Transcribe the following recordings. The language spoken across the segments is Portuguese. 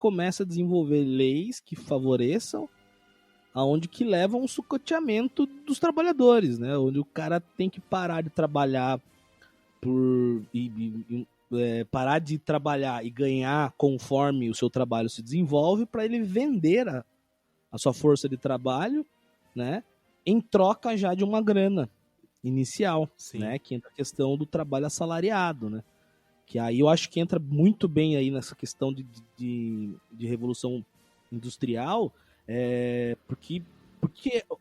começa a desenvolver leis que favoreçam, aonde que levam um sucateamento dos trabalhadores, né? Onde o cara tem que parar de trabalhar parar de trabalhar e ganhar conforme o seu trabalho se desenvolve, para ele vender a sua força de trabalho, né? Em troca já de uma grana inicial, né? Que entra a questão do trabalho assalariado, né? Que aí eu acho que entra muito bem aí nessa questão de revolução industrial, porque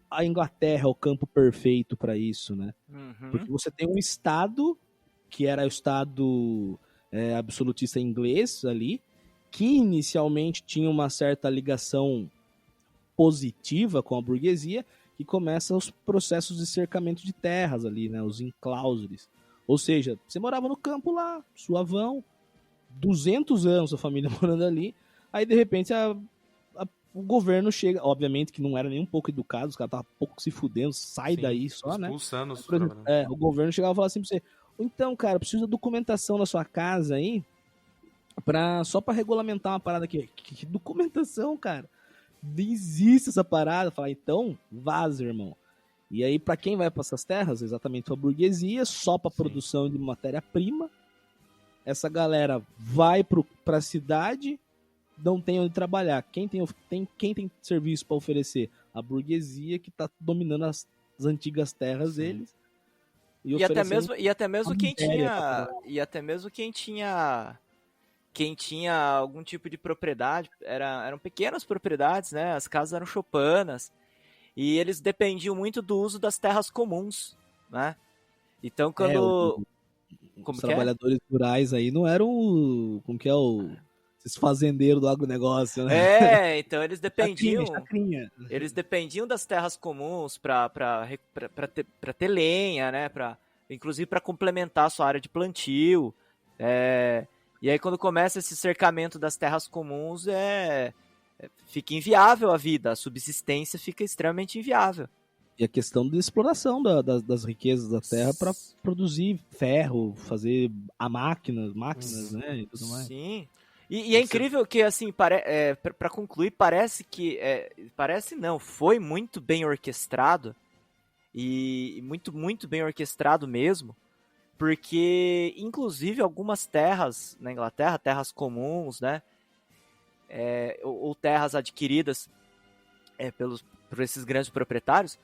a Inglaterra é o campo perfeito para isso, né? Porque você tem um Estado, que era o Estado absolutista inglês ali, que inicialmente tinha uma certa ligação positiva com a burguesia, que começa os processos de cercamento de terras ali, né? Os enclausures. Ou seja, você morava no campo lá, suavão, 200 anos a família morando ali, aí de repente o governo chega, obviamente que não era nem um pouco educado, os caras estavam pouco se fudendo, sai daí só, né? Expulsando os trabalhadores. O governo chegava e falava assim pra você, então, cara, preciso da documentação na sua casa aí, só pra regulamentar uma parada aqui. Que documentação, cara? Não existe essa parada. Fala, então, vaza, irmão. E aí, pra quem vai pra essas terras? Exatamente a burguesia, só pra produção de matéria-prima. Essa galera vai pra cidade, não tem onde trabalhar. Quem tem serviço pra oferecer? A burguesia, que tá dominando as antigas terras deles. E até mesmo quem tinha algum tipo de propriedade, eram pequenas propriedades, né? As casas eram choupanas e eles dependiam muito do uso das terras comuns, né? Então quando os trabalhadores rurais aí não eram como que é esses fazendeiros do agronegócio, né? Então eles dependiam Eles dependiam das terras comuns para ter lenha, né? Inclusive para complementar a sua área de plantio. E aí quando começa esse cercamento das terras comuns, fica inviável a vida, a subsistência fica extremamente inviável. E a questão da exploração das riquezas da terra para produzir ferro, fazer máquinas, né? E tudo mais. Sim. E é incrível que, assim, para concluir, parece não, foi muito bem orquestrado, e muito, muito bem orquestrado mesmo, porque, inclusive, algumas terras na Inglaterra, terras comuns, né, ou terras adquiridas por esses grandes proprietários,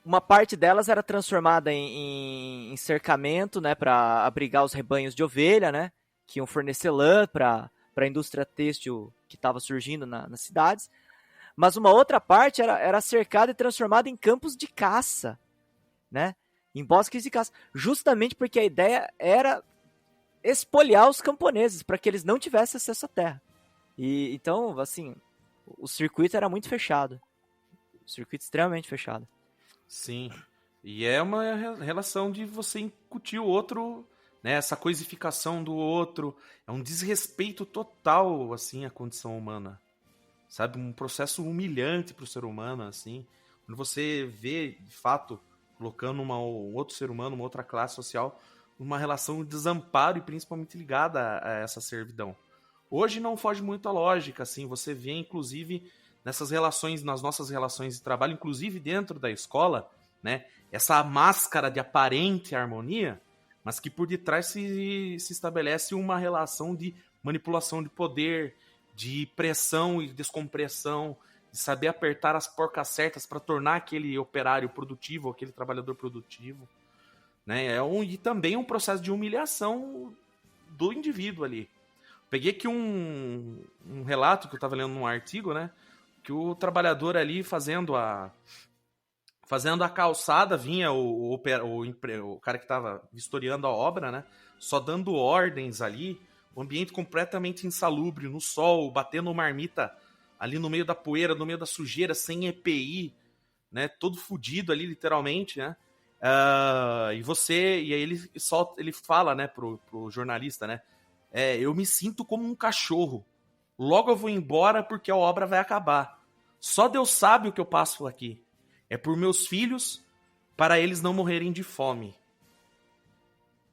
uma parte delas era transformada em cercamento, né, para abrigar os rebanhos de ovelha, né, que iam fornecer lã para a indústria têxtil que estava surgindo nas cidades. Mas uma outra parte era cercada e transformada em campos de caça, né, em bosques de caça, justamente porque a ideia era espoliar os camponeses para que eles não tivessem acesso à terra. E então, assim, o circuito era muito fechado, extremamente fechado. Sim, e é uma relação de você incutir o outro, né, essa coisificação do outro, é um desrespeito total, assim, à condição humana, sabe, um processo humilhante para o ser humano, assim, quando você vê, de fato, colocando um outro ser humano, uma outra classe social, numa relação de desamparo e principalmente ligada a essa servidão. Hoje não foge muito a lógica, assim, você vê, inclusive, nessas relações, nas nossas relações de trabalho, inclusive dentro da escola, né, essa máscara de aparente harmonia, mas que por detrás se estabelece uma relação de manipulação de poder, de pressão e descompressão, de saber apertar as porcas certas para tornar aquele operário produtivo, aquele trabalhador produtivo, né, e também um processo de humilhação do indivíduo ali. Peguei aqui um relato que eu estava lendo num artigo, né, que o trabalhador ali fazendo a calçada, vinha o cara que estava vistoriando a obra, né, só dando ordens ali, um ambiente completamente insalubre, no sol, batendo marmita ali no meio da poeira, no meio da sujeira, sem EPI, né, todo fudido ali, literalmente, né, e aí ele fala, né, pro jornalista, né, eu me sinto como um cachorro, logo eu vou embora porque a obra vai acabar, só Deus sabe o que eu passo aqui, é por meus filhos, para eles não morrerem de fome.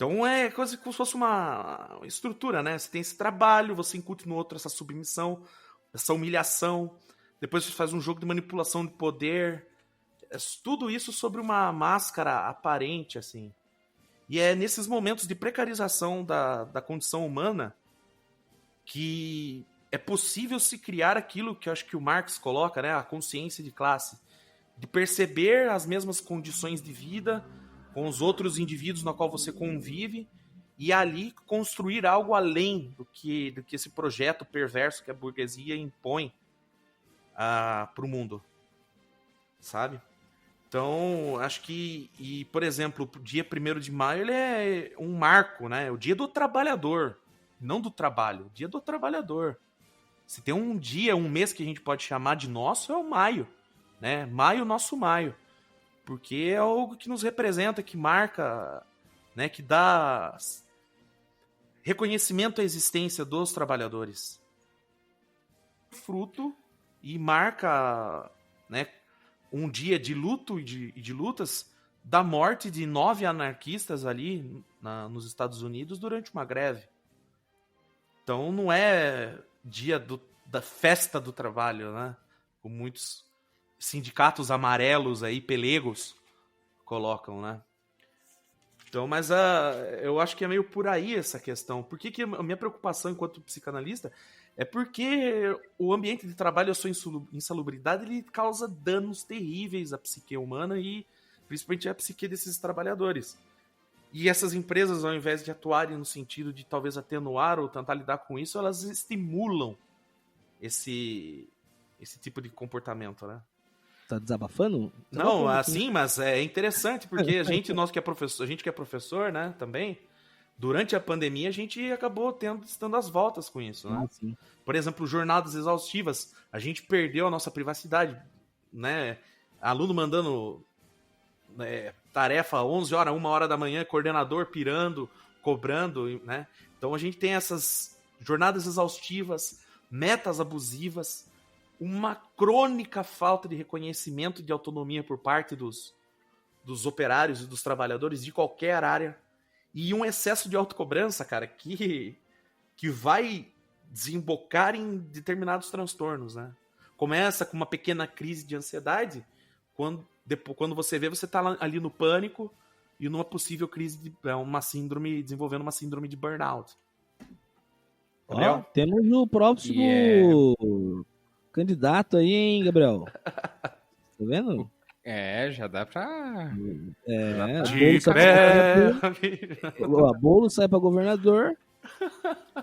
Então é coisa como se fosse uma estrutura, né? Você tem esse trabalho, você incute no outro essa submissão, essa humilhação, depois você faz um jogo de manipulação de poder, tudo isso sobre uma máscara aparente, assim. E é nesses momentos de precarização da condição humana que é possível se criar aquilo que eu acho que o Marx coloca, né? A consciência de classe. De perceber as mesmas condições de vida com os outros indivíduos na qual você convive e ali construir algo além do que esse projeto perverso que a burguesia impõe para o mundo, sabe? Então, acho que, por exemplo, o dia 1º de maio ele é um marco, né? O dia do trabalhador, não do trabalho, o dia do trabalhador. Se tem um dia, um mês que a gente pode chamar de nosso, é o maio, né? Maio, nosso maio. Porque é algo que nos representa, que marca, né, que dá reconhecimento à existência dos trabalhadores. Fruto e marca, né, um dia de luto e de lutas da morte de 9 anarquistas ali nos Estados Unidos durante uma greve. Então não é dia da festa do trabalho, né? Como muitos sindicatos amarelos aí, pelegos, colocam, né? Então, mas eu acho que é meio por aí essa questão. Por que a minha preocupação enquanto psicanalista é porque o ambiente de trabalho, a sua insalubridade, ele causa danos terríveis à psique humana e principalmente à psique desses trabalhadores. E essas empresas, ao invés de atuarem no sentido de talvez atenuar ou tentar lidar com isso, elas estimulam esse tipo de comportamento, né? Tá desabafando? Não, assim, mas é interessante, porque a gente que é professor, né, também, durante a pandemia a gente acabou dando as voltas com isso, né? Sim. Por exemplo, jornadas exaustivas, a gente perdeu a nossa privacidade, né? Aluno mandando tarefa 11 horas, 1 hora da manhã, coordenador pirando, cobrando, né? Então a gente tem essas jornadas exaustivas, metas abusivas, uma crônica falta de reconhecimento de autonomia por parte dos operários e dos trabalhadores de qualquer área e um excesso de autocobrança, cara, que vai desembocar em determinados transtornos, né? Começa com uma pequena crise de ansiedade, quando você vê, você tá ali no pânico e numa possível crise desenvolvendo uma síndrome de burnout. Ó, temos o próximo candidato aí, hein, Gabriel? Tá vendo? Já dá pra... Bolo sai pra governador,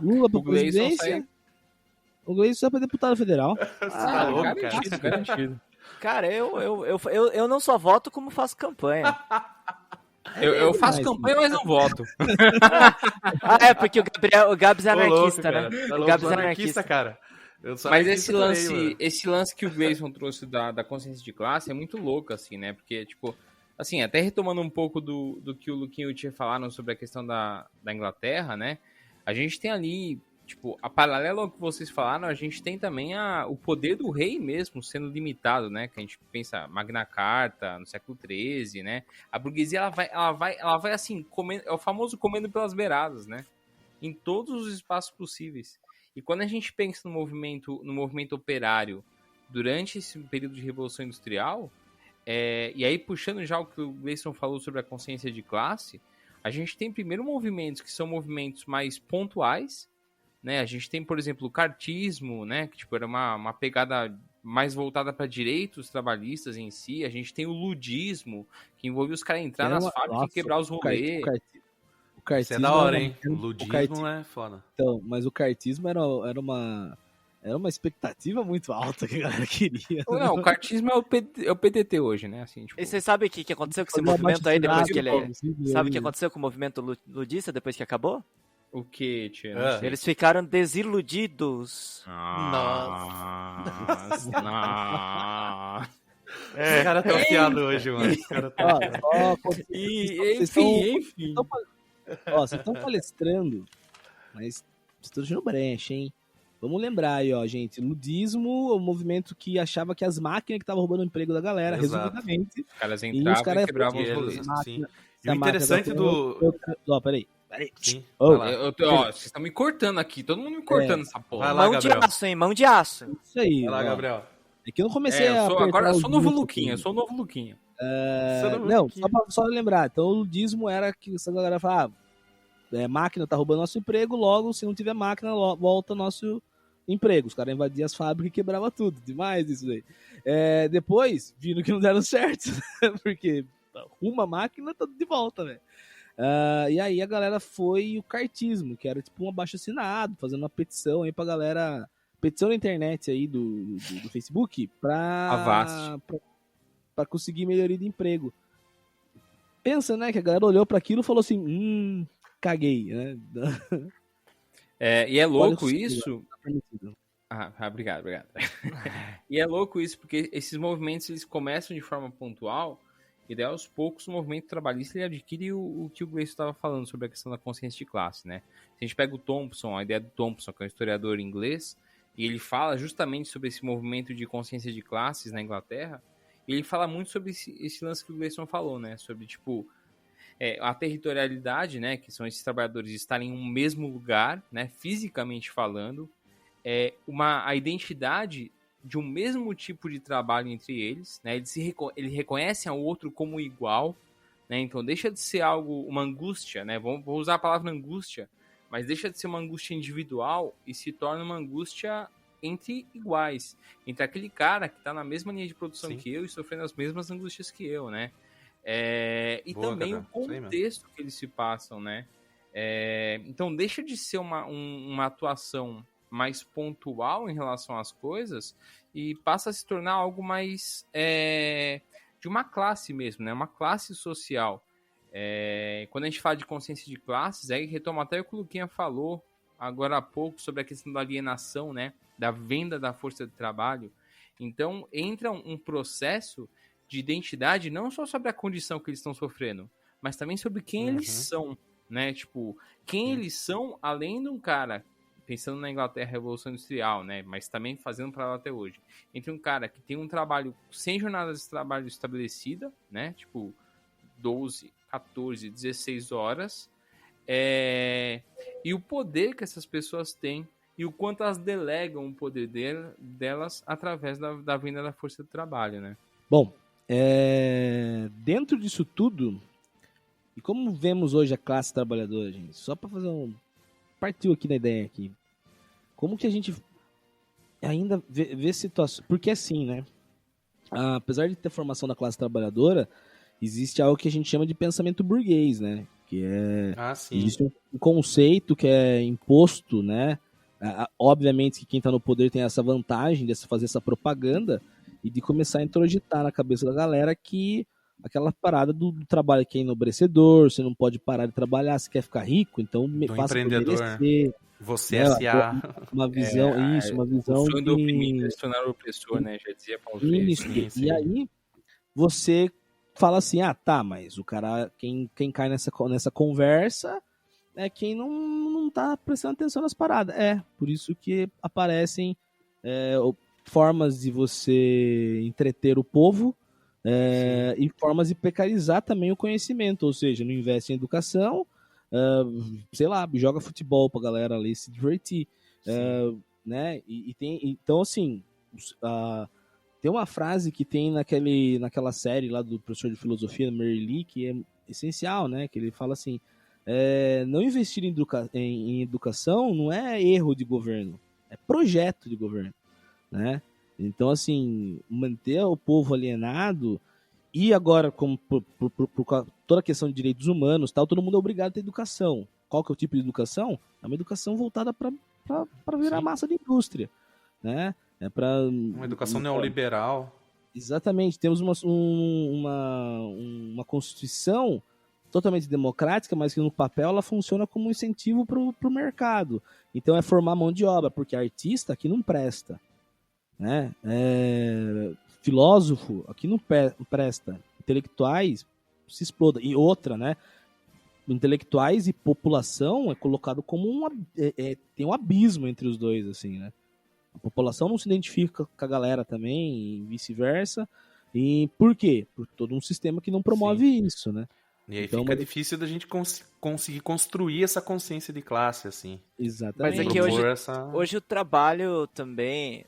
Lula pra presidência, o Gleison sai pra deputado federal. Tá louco, garantido. Cara, eu não só voto como faço campanha. Eu faço campanha, mas não voto. Porque o Gabs é anarquista, louco, né? Tá o Gabs é anarquista, cara. Mas esse lance que o Gleison trouxe da consciência de classe é muito louco, assim, né? Porque, tipo, assim, até retomando um pouco do que o Luquinho e o Tia falaram sobre a questão da Inglaterra, né? A gente tem ali, tipo, a paralelo ao que vocês falaram, a gente tem também o poder do rei mesmo sendo limitado, né? Que a gente pensa Magna Carta, no século XIII, né? A burguesia, ela vai assim, comendo, é o famoso comendo pelas beiradas, né? Em todos os espaços possíveis. E quando a gente pensa no movimento operário durante esse período de Revolução Industrial, e aí puxando já o que o Gleison falou sobre a consciência de classe, a gente tem primeiro movimentos que são movimentos mais pontuais, né? A gente tem, por exemplo, o cartismo, né? Que tipo, era uma pegada mais voltada para direitos trabalhistas em si. A gente tem o ludismo, que envolve os caras entrar nas fábricas e quebrar os rolês. O cartismo é da hora, hein? O ludismo é foda. Então, mas o cartismo era uma expectativa muito alta que a galera queria. Não, o cartismo é o PDT hoje, né? Assim, tipo... E você sabe o que aconteceu com esse movimento aí depois que ele... Sabe o que aconteceu com o movimento ludista depois que acabou? O que, tia? Eles ficaram desiludidos. Nossa. Esse cara tá afiado hoje, mano. Esse cara tá enfim. Vocês estão palestrando, mas estão deixando brecha, hein? Vamos lembrar aí, ó, gente. Ludismo, o movimento que achava que as máquinas que estavam roubando o emprego da galera, resumidamente. Os caras entravam e quebravam os rolês. E o interessante Peraí. Sim, Oh, vai lá. Vocês estão me cortando aqui, todo mundo me cortando essa porra. Vai lá, Mão Gabriel. de aço, hein? Mão de aço. Isso aí. Vai lá, ó. Gabriel. É que eu não comecei a Agora eu sou o novo Luquinha. Luquinha. Não, só lembrar. Então o ludismo era que essa galera falava, máquina tá roubando nosso emprego, logo, se não tiver máquina, volta nosso emprego. Os caras invadiam as fábricas e quebravam tudo. Demais isso aí. Depois, viram que não deram certo, porque uma máquina tá de volta, velho. E aí a galera foi o cartismo, que era tipo um abaixo-assinado, fazendo uma petição aí pra galera... Petição na internet aí do Facebook pra conseguir melhoria de emprego. Pensa, né, que a galera olhou pra aquilo e falou assim, caguei, né? E é louco isso... Obrigado. E é louco isso, porque esses movimentos eles começam de forma pontual e daí aos poucos o movimento trabalhista ele adquire o que o Gleison estava falando sobre a questão da consciência de classe, né? Se a gente pega o Thompson, a ideia do Thompson, que é um historiador inglês, e ele fala justamente sobre esse movimento de consciência de classes na Inglaterra, e ele fala muito sobre esse lance que o Gleison falou, né? Sobre, tipo, a territorialidade, né? Que são esses trabalhadores estarem em um mesmo lugar, né? Fisicamente falando, a identidade de um mesmo tipo de trabalho entre eles, né? Eles reconhecem ao outro como igual, né? Então deixa de ser uma angústia, né? Vou usar a palavra angústia, mas deixa de ser uma angústia individual e se torna uma angústia entre iguais, entre aquele cara que está na mesma linha de produção que eu e sofrendo as mesmas angústias que eu, né? E boa, também Gabriel. O contexto que eles se passam, né? Então deixa de ser uma atuação mais pontual em relação às coisas e passa a se tornar algo mais de uma classe mesmo, né? Uma classe social. Quando a gente fala de consciência de classes, aí retoma até o que o Luquinha falou agora há pouco sobre a questão da alienação, né? Da venda da força de trabalho. Então entra um processo de identidade não só sobre a condição que eles estão sofrendo, mas também sobre quem eles são, né? Tipo, quem eles são além de um cara, pensando na Inglaterra, Revolução Industrial, né? Mas também fazendo para lá até hoje. Entre um cara que tem um trabalho sem jornada de trabalho estabelecida, né? Tipo, 12, 14, 16 horas. E o poder que essas pessoas têm e o quanto elas delegam o poder delas através da venda da força de trabalho, né? Bom, dentro disso tudo, e como vemos hoje a classe trabalhadora, gente, só para fazer partiu aqui na ideia aqui, como que a gente ainda vê situações, porque assim, né, apesar de ter formação da classe trabalhadora, existe algo que a gente chama de pensamento burguês, né, que existe um conceito que é imposto, né, obviamente que quem está no poder tem essa vantagem de fazer essa propaganda e de começar a introjetar na cabeça da galera que aquela parada do trabalho que é enobrecedor, você não pode parar de trabalhar, você quer ficar rico, então faça por merecer. Você S.A. Uma visão, uma visão o sonho do oprimido se tornar opressor, né? Já dizia Paulo Freire. E aí você fala assim, tá, mas o cara, quem cai nessa conversa é quem não tá prestando atenção nas paradas. Por isso que aparecem formas de você entreter o povo e formas de precarizar também o conhecimento, ou seja, não investe em educação, sei lá, joga futebol pra galera ali se divertir, né? Então, assim, tem uma frase que tem naquela série lá do professor de filosofia, Merli, que é essencial, né? Que ele fala assim, não investir em educação não é erro de governo, é projeto de governo, né? Então, assim, manter o povo alienado e agora, como por toda a questão de direitos humanos, tal, todo mundo é obrigado a ter educação. Qual que é o tipo de educação? É uma educação voltada para virar massa de indústria, né? Uma educação neoliberal. Exatamente. Temos uma Constituição totalmente democrática, mas que no papel ela funciona como um incentivo para o mercado. Então é formar mão de obra, porque artista aqui não presta, né? Filósofo aqui não presta. Intelectuais se explodem. E outra, né? Intelectuais e população é colocado como tem um abismo entre os dois, assim, né? A população não se identifica com a galera também, e vice-versa. E por quê? Por todo um sistema que não promove isso, né? E aí Então, fica difícil da gente conseguir construir essa consciência de classe, assim. Exatamente. Mas é que hoje o trabalho também...